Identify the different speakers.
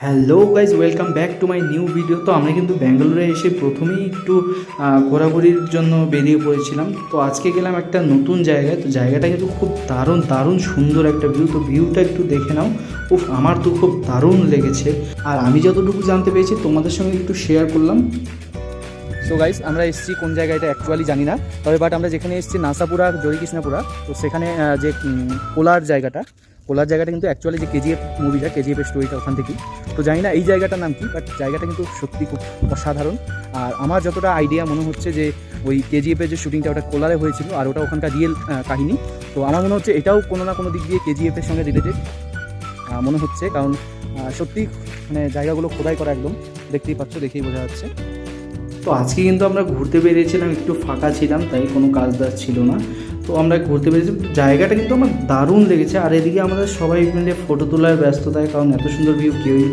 Speaker 1: Hello guys, welcome back to my new video. তো আমরা কিন্তু ব্যাঙ্গালোরে এসে প্রথমেই একটু ঘোরাঘুরির জন্য বেরিয়ে পড়েছিলাম। তো আজকে গেলাম একটা নতুন জায়গায়। তো জায়গাটা কিন্তু খুব দারুণ দারুণ সুন্দর একটা ভিউ। তো ভিউটা একটু দেখে নাও। উফ, আমার তো খুব দারুণ লেগেছে। আর আমি যতটুকু জানতে পেরেছি তোমাদের সঙ্গে একটু শেয়ার করলাম। সো গাইস, আমরা এসেছি কোন জায়গায় এটা অ্যাকচুয়ালি জানি না, তবে বাট আমরা যেখানে এসেছি নাসাপুরা জয়কৃষ্ণপুরা, তো সেখানে যে কোলার জায়গাটা কিন্তু অ্যাকচুয়ালি যে কেজিএফ মুভিটা, কেজিএফের স্টোরিটা ওখান থেকেই। তো জানি না এই জায়গাটার নাম কি, বাট জায়গাটা কিন্তু সত্যি খুব অসাধারণ। আর আমার যতটা আইডিয়া মনে হচ্ছে যে ওই কেজিএফের যে শুটিংটা ওটা কোলারে হয়েছিল, আর ওটা ওখানকার রিয়েল কাহিনী। তো আমার মনে হচ্ছে এটাও কোনো না কোনো দিক দিয়ে কেজিএফের সঙ্গে রিলেটেড মনে হচ্ছে, কারণ সত্যি মানে জায়গাগুলো খোদাই করা, একদম দেখতেই পাচ্ছ, দেখেই বোঝা যাচ্ছে। তো আজকে কিন্তু আমরা ঘুরতে বেরিয়েছিলাম, একটু ফাঁকা ছিলাম, তাই কোনো কাজ দাজ ছিল না। তো আমরা ঘুরতে বেরিয়েছি, জায়গাটা কিন্তু আমার দারুণ লেগেছে। আর এদিকে আমাদের সবাই মিলে ফটো তোলার ব্যস্ততায়, কারণ এত সুন্দর ভিউ কেউই